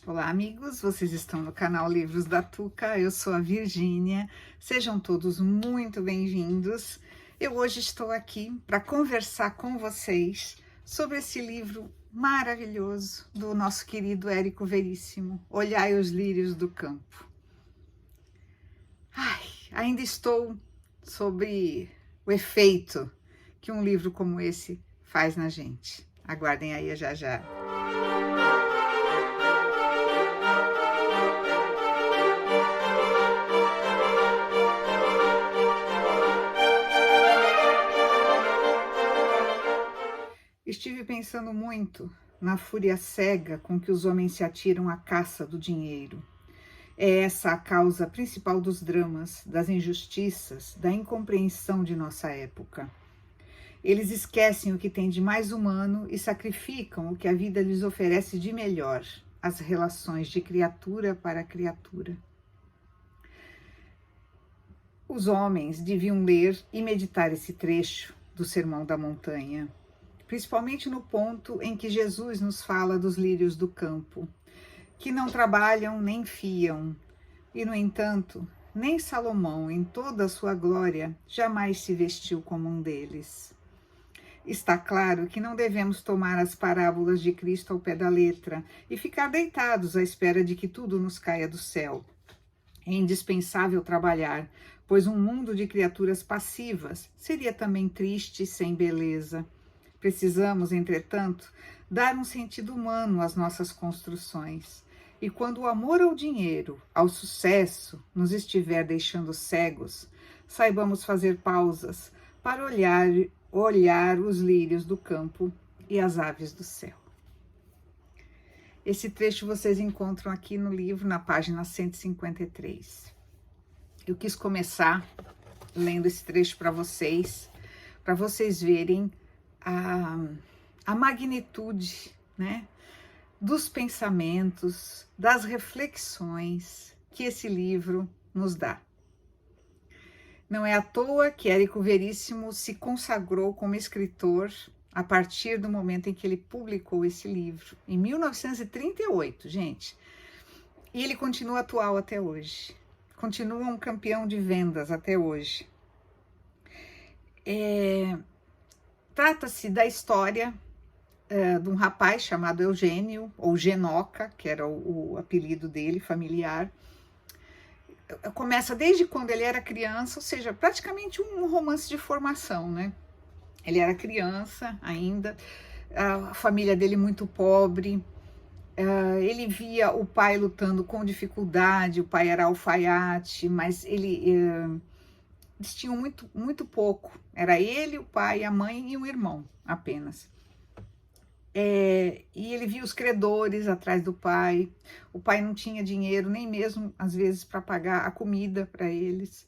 Olá, amigos, vocês estão no canal Livros da Tuca, eu sou a Virgínia, sejam todos muito bem-vindos. Eu hoje estou aqui para conversar com vocês sobre esse livro maravilhoso do nosso querido Érico Veríssimo, Olhai os Lírios do Campo. Ainda estou sobre o efeito que um livro como esse faz na gente. Aguardem aí já já. Estive pensando muito na fúria cega com que os homens se atiram à caça do dinheiro. É essa a causa principal dos dramas, das injustiças, da incompreensão de nossa época. Eles esquecem o que tem de mais humano e sacrificam o que a vida lhes oferece de melhor, as relações de criatura para criatura. Os homens deviam ler e meditar esse trecho do Sermão da Montanha, principalmente no ponto em que Jesus nos fala dos lírios do campo, que não trabalham nem fiam, e, no entanto, nem Salomão, em toda a sua glória, jamais se vestiu como um deles. Está claro que não devemos tomar as parábolas de Cristo ao pé da letra e ficar deitados à espera de que tudo nos caia do céu. É indispensável trabalhar, pois um mundo de criaturas passivas seria também triste sem beleza. Precisamos, entretanto, dar um sentido humano às nossas construções. E quando o amor ao dinheiro, ao sucesso, nos estiver deixando cegos, saibamos fazer pausas para olhar os lírios do campo e as aves do céu. Esse trecho vocês encontram aqui no livro, na página 153. Eu quis começar lendo esse trecho para vocês verem a magnitude, né, dos pensamentos, das reflexões que esse livro nos dá. Não é à toa que Érico Veríssimo se consagrou como escritor a partir do momento em que ele publicou esse livro, em 1938, gente. E ele continua atual até hoje. Continua um campeão de vendas até hoje. Trata-se da história de um rapaz chamado Eugênio, ou Genoca, que era o apelido dele, familiar. Começa desde quando ele era criança, ou seja, praticamente um romance de formação, né? Ele era criança ainda, a família dele muito pobre, ele via o pai lutando com dificuldade, o pai era alfaiate, mas eles tinham muito pouco, era ele, o pai, a mãe e um irmão apenas. E ele via os credores atrás do pai, o pai não tinha dinheiro nem mesmo às vezes para pagar a comida para eles,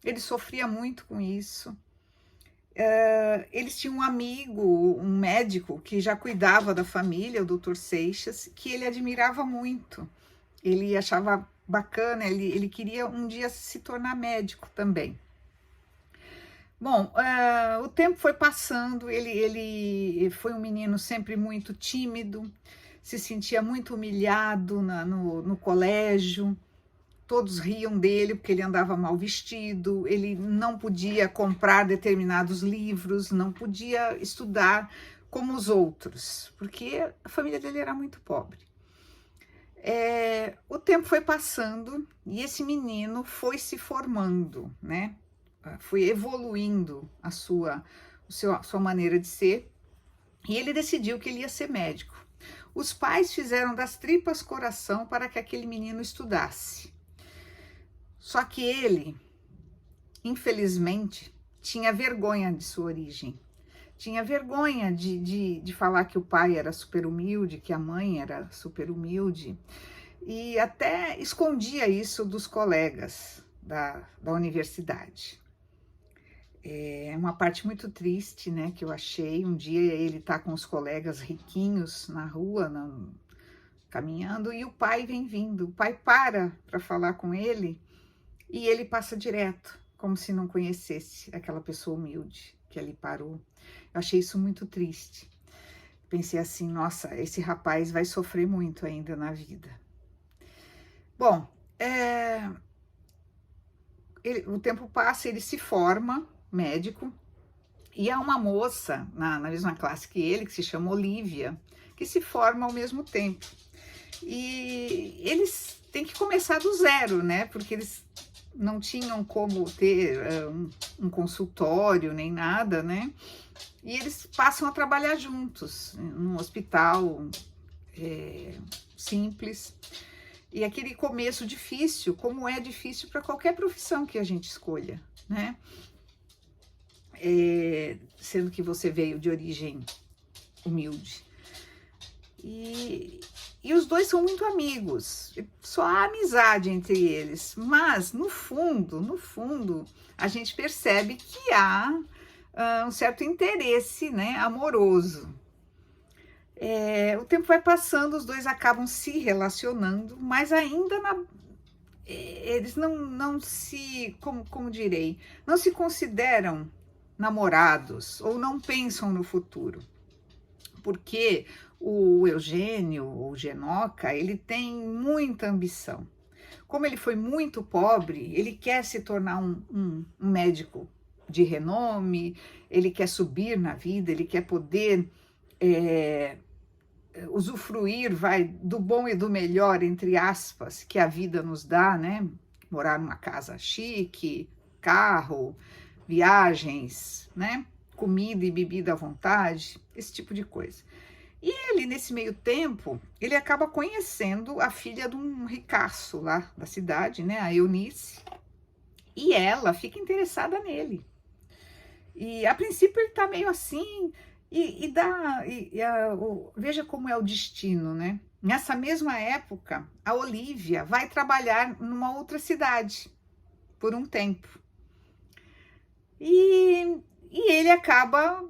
ele sofria muito com isso. Eles tinham um amigo, um médico que já cuidava da família, o Dr. Seixas, que ele admirava muito, ele achava bacana, ele queria um dia se tornar médico também. Bom, o tempo foi passando, ele foi um menino sempre muito tímido, se sentia muito humilhado no colégio, todos riam dele porque ele andava mal vestido, ele não podia comprar determinados livros, não podia estudar como os outros, porque a família dele era muito pobre. O tempo foi passando e esse menino foi se formando, né? Foi evoluindo a sua maneira de ser, e ele decidiu que ele ia ser médico. Os pais fizeram das tripas coração para que aquele menino estudasse. Só que ele, infelizmente, tinha vergonha de sua origem. Tinha vergonha de falar que o pai era super humilde, que a mãe era super humilde, e até escondia isso dos colegas da universidade. É uma parte muito triste, né, que eu achei. Um dia ele tá com os colegas riquinhos na rua, caminhando, e o pai vem vindo. O pai para falar com ele e ele passa direto, como se não conhecesse aquela pessoa humilde que ali parou. Eu achei isso muito triste. Pensei assim, nossa, esse rapaz vai sofrer muito ainda na vida. Bom, o tempo passa, ele se forma médico, e há uma moça na mesma classe que ele, que se chama Olivia, que se forma ao mesmo tempo. E eles têm que começar do zero, né? Porque eles não tinham como ter um consultório nem nada, né? E eles passam a trabalhar juntos num hospital simples. E aquele começo difícil, como é difícil para qualquer profissão que a gente escolha, né? Sendo que você veio de origem humilde. E os dois são muito amigos, só há amizade entre eles, mas no fundo, a gente percebe que há um certo interesse, né, amoroso. O tempo vai passando, os dois acabam se relacionando, mas ainda eles não se, como direi, não se consideram namorados ou não pensam no futuro, porque o Eugênio, ou Genoca, ele tem muita ambição. Como ele foi muito pobre, ele quer se tornar um médico de renome, ele quer subir na vida, ele quer poder usufruir, do bom e do melhor, entre aspas, que a vida nos dá, né? Morar numa casa chique, carro, viagens, né? Comida e bebida à vontade, esse tipo de coisa. E ele, nesse meio tempo, ele acaba conhecendo a filha de um ricaço lá da cidade, né? A Eunice, e ela fica interessada nele. E a princípio ele tá meio assim, veja como é o destino, né? Nessa mesma época, a Olivia vai trabalhar numa outra cidade por um tempo. E ele acaba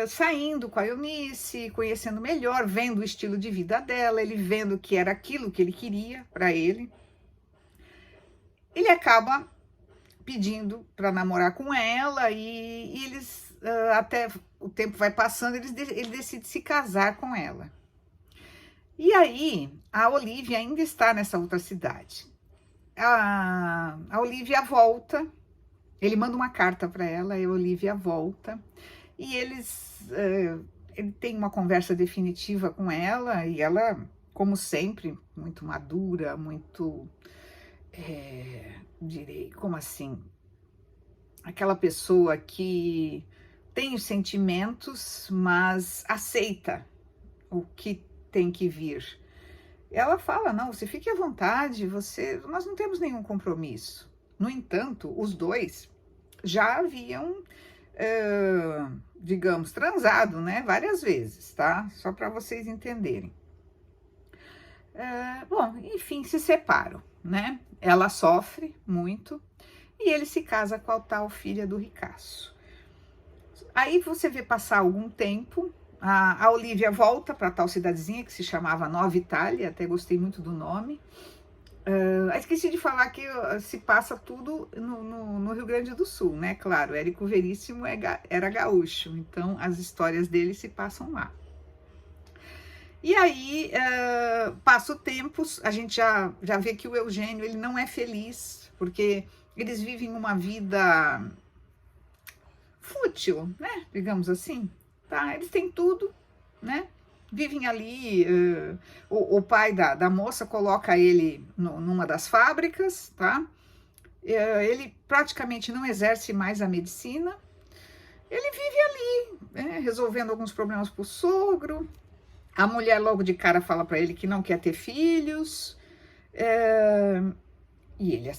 saindo com a Eunice, conhecendo melhor, vendo o estilo de vida dela, ele vendo que era aquilo que ele queria para ele. Ele acaba pedindo para namorar com ela e eles, até o tempo vai passando, ele decide se casar com ela. E aí, a Olivia ainda está nessa outra cidade. A Olivia volta, ele manda uma carta para ela, e a Olivia volta, e ele tem uma conversa definitiva com ela, e ela, como sempre, muito madura, muito, direi, como assim? Aquela pessoa que tem os sentimentos, mas aceita o que tem que vir. Ela fala, não, você fique à vontade, nós não temos nenhum compromisso. No entanto, os dois já haviam, digamos, transado, né, várias vezes, tá? Só para vocês entenderem. Bom, enfim, se separam, né? Ela sofre muito e ele se casa com a tal filha do ricaço. Aí você vê passar algum tempo, a Olivia volta para a tal cidadezinha que se chamava Nova Itália, até gostei muito do nome. Esqueci de falar que se passa tudo no Rio Grande do Sul, né? Claro, Érico Veríssimo era gaúcho, então as histórias dele se passam lá. E aí, passa o tempo, a gente já vê que o Eugênio ele não é feliz, porque eles vivem uma vida fútil, né? Digamos assim, tá? Eles têm tudo, né? Vivem ali, o pai da moça coloca ele numa das fábricas, tá? Ele praticamente não exerce mais a medicina, ele vive ali, né? Resolvendo alguns problemas pro sogro. A mulher logo de cara fala para ele que não quer ter filhos, e ele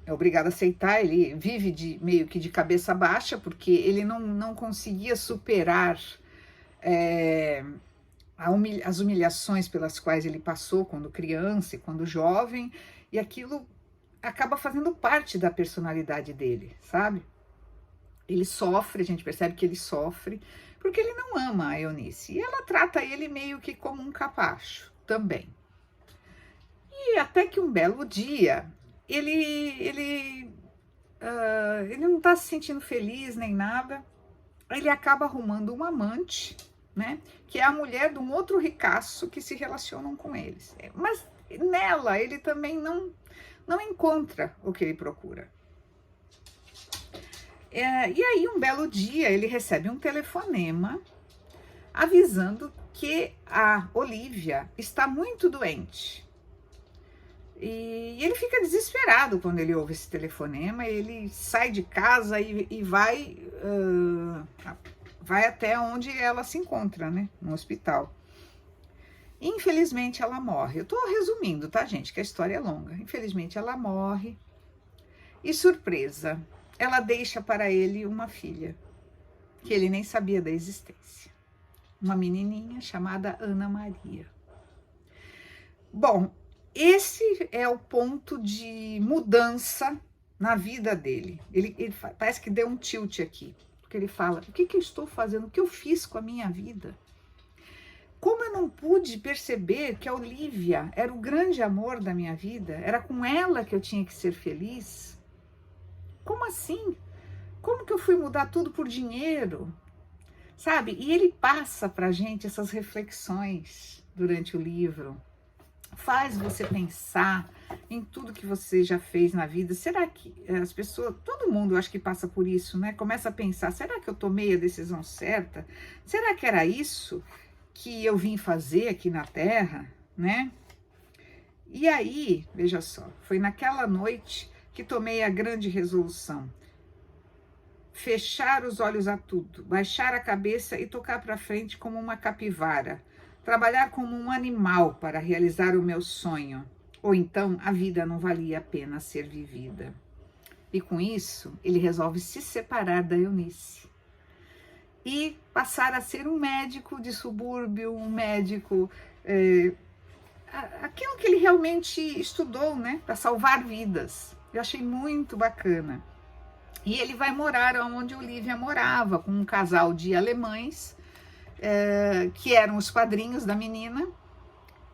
é obrigado a aceitar. Ele vive meio que de cabeça baixa, porque ele não conseguia superar as humilhações pelas quais ele passou quando criança e quando jovem, e aquilo acaba fazendo parte da personalidade dele, sabe? Ele sofre, a gente percebe que ele sofre, porque ele não ama a Eunice, e ela trata ele meio que como um capacho também. E até que um belo dia, ele não está se sentindo feliz nem nada, ele acaba arrumando uma amante, né, que é a mulher de um outro ricaço que se relacionam com eles. Mas nela ele também não encontra o que ele procura. E aí, um belo dia, ele recebe um telefonema avisando que a Olivia está muito doente. E ele fica desesperado quando ele ouve esse telefonema. Ele sai de casa e vai até onde ela se encontra, né? No hospital. Infelizmente, ela morre. Eu tô resumindo, tá, gente? Que a história é longa. Infelizmente, ela morre. E surpresa, ela deixa para ele uma filha, que ele nem sabia da existência. Uma menininha chamada Ana Maria. Bom, esse é o ponto de mudança na vida dele. Ele parece que deu um tilt aqui, porque ele fala: o que eu estou fazendo? O que eu fiz com a minha vida? Como eu não pude perceber que a Olivia era o grande amor da minha vida? Era com ela que eu tinha que ser feliz? Como assim? Como que eu fui mudar tudo por dinheiro? Sabe? E ele passa pra gente essas reflexões durante o livro. Faz você pensar em tudo que você já fez na vida. Será que as pessoas, todo mundo, eu acho que passa por isso, né? Começa a pensar: será que eu tomei a decisão certa? Será que era isso que eu vim fazer aqui na Terra, né? E aí, veja só, foi naquela noite que tomei a grande resolução: fechar os olhos a tudo, baixar a cabeça e tocar para frente como uma capivara, trabalhar como um animal para realizar o meu sonho, ou então a vida não valia a pena ser vivida. E com isso, ele resolve se separar da Eunice e passar a ser um médico de subúrbio, um médico, aquilo que ele realmente estudou, né, para salvar vidas. Eu achei muito bacana. E ele vai morar onde Olivia morava, com um casal de alemães, que eram os padrinhos da menina.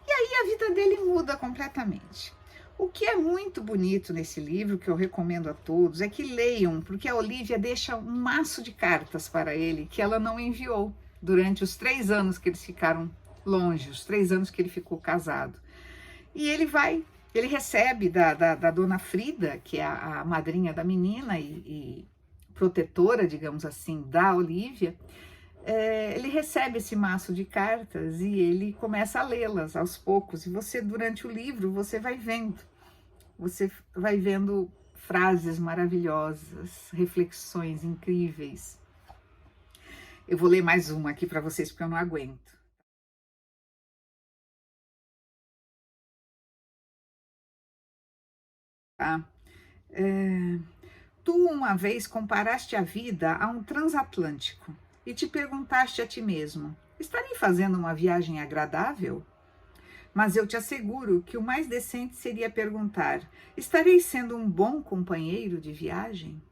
E aí a vida dele muda completamente. O que é muito bonito nesse livro, que eu recomendo a todos, é que leiam, porque a Olivia deixa um maço de cartas para ele, que ela não enviou durante os 3 anos que eles ficaram longe, os 3 anos que ele ficou casado. E ele recebe da dona Frida, que é a madrinha da menina e protetora, digamos assim, da Olivia. Ele recebe esse maço de cartas e ele começa a lê-las aos poucos. E você, durante o livro, você vai vendo frases maravilhosas, reflexões incríveis. Eu vou ler mais uma aqui para vocês, porque eu não aguento. Tá? Tu uma vez comparaste a vida a um transatlântico e te perguntaste a ti mesmo: estarei fazendo uma viagem agradável? Mas eu te asseguro que o mais decente seria perguntar: estarei sendo um bom companheiro de viagem?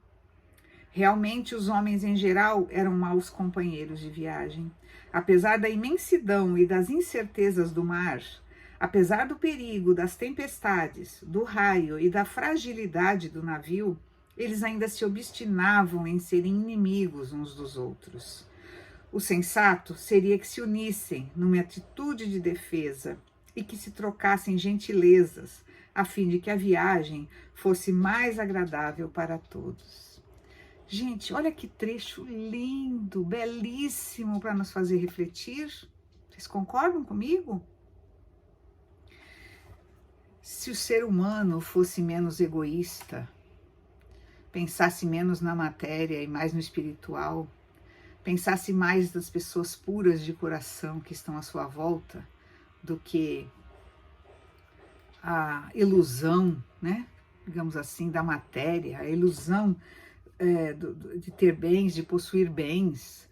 Realmente, os homens em geral eram maus companheiros de viagem. Apesar da imensidão e das incertezas do mar, apesar do perigo, das tempestades, do raio e da fragilidade do navio, eles ainda se obstinavam em serem inimigos uns dos outros. O sensato seria que se unissem numa atitude de defesa e que se trocassem gentilezas, a fim de que a viagem fosse mais agradável para todos. Gente, olha que trecho lindo, belíssimo para nos fazer refletir. Vocês concordam comigo? Se o ser humano fosse menos egoísta, pensasse menos na matéria e mais no espiritual, pensasse mais das pessoas puras de coração que estão à sua volta, do que a ilusão, né, digamos assim, da matéria, a ilusão de ter bens, de possuir bens,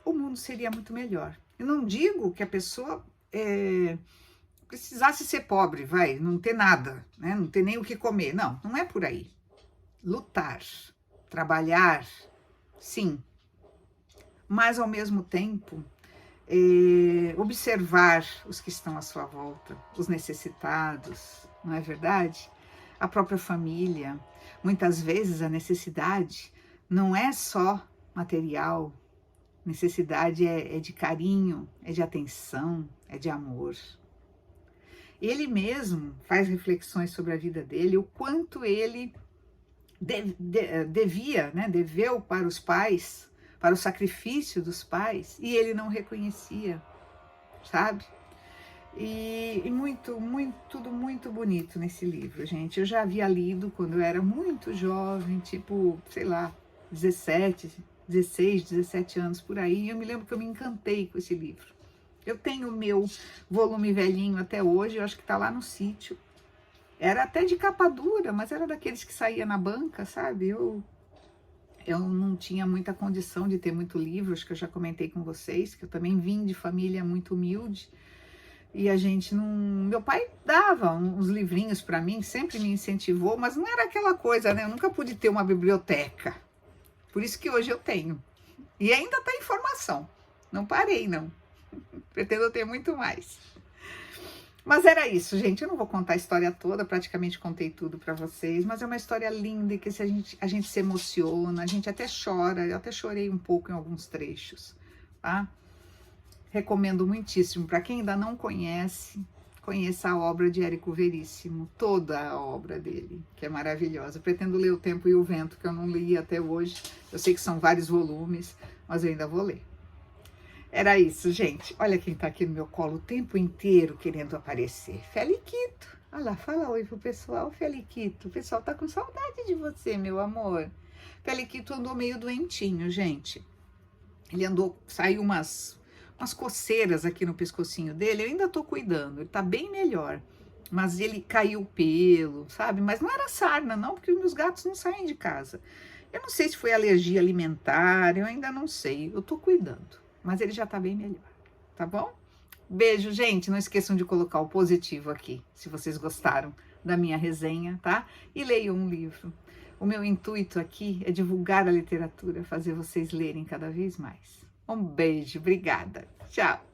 o mundo seria muito melhor. Eu não digo que a pessoa precisasse ser pobre, não ter nada, né, não ter nem o que comer. Não, não é por aí. Lutar, trabalhar, sim, mas ao mesmo tempo observar os que estão à sua volta, os necessitados, não é verdade? A própria família. Muitas vezes a necessidade não é só material, necessidade é de carinho, é de atenção, é de amor. Ele mesmo faz reflexões sobre a vida dele, o quanto ele deveu para os pais, para o sacrifício dos pais, e ele não reconhecia, sabe? E tudo muito bonito nesse livro, gente. Eu já havia lido quando eu era muito jovem, tipo, sei lá, 16, 17 anos por aí, e eu me lembro que eu me encantei com esse livro. Eu tenho o meu volume velhinho até hoje, eu acho que tá lá no sítio. Era até de capa dura, mas era daqueles que saía na banca, sabe? Eu não tinha muita condição de ter muito livro, acho que eu já comentei com vocês, que eu também vim de família muito humilde. E a gente não... Meu pai dava uns livrinhos para mim, sempre me incentivou, mas não era aquela coisa, né? Eu nunca pude ter uma biblioteca. Por isso que hoje eu tenho. E ainda tá em formação. Não parei, não. Pretendo ter muito mais. Mas era isso, gente. Eu não vou contar a história toda, praticamente contei tudo para vocês, mas é uma história linda e que a gente se emociona, a gente até chora. Eu até chorei um pouco em alguns trechos, tá? Recomendo muitíssimo. Para quem ainda não conhece, conheça a obra de Érico Veríssimo, toda a obra dele, que é maravilhosa. Eu pretendo ler O Tempo e o Vento, que eu não li até hoje. Eu sei que são vários volumes, mas eu ainda vou ler. Era isso, gente. Olha quem tá aqui no meu colo o tempo inteiro querendo aparecer. Feliquito. Olha lá, fala oi pro pessoal, Feliquito. O pessoal tá com saudade de você, meu amor. Feliquito andou meio doentinho, gente. Ele saiu umas coceiras aqui no pescocinho dele. Eu ainda tô cuidando, ele tá bem melhor. Mas ele caiu o pelo, sabe? Mas não era sarna, não, porque os meus gatos não saem de casa. Eu não sei se foi alergia alimentar, eu ainda não sei. Eu tô cuidando. Mas ele já tá bem melhor, tá bom? Beijo, gente. Não esqueçam de colocar o positivo aqui, se vocês gostaram da minha resenha, tá? E leiam um livro. O meu intuito aqui é divulgar a literatura, fazer vocês lerem cada vez mais. Um beijo, obrigada. Tchau.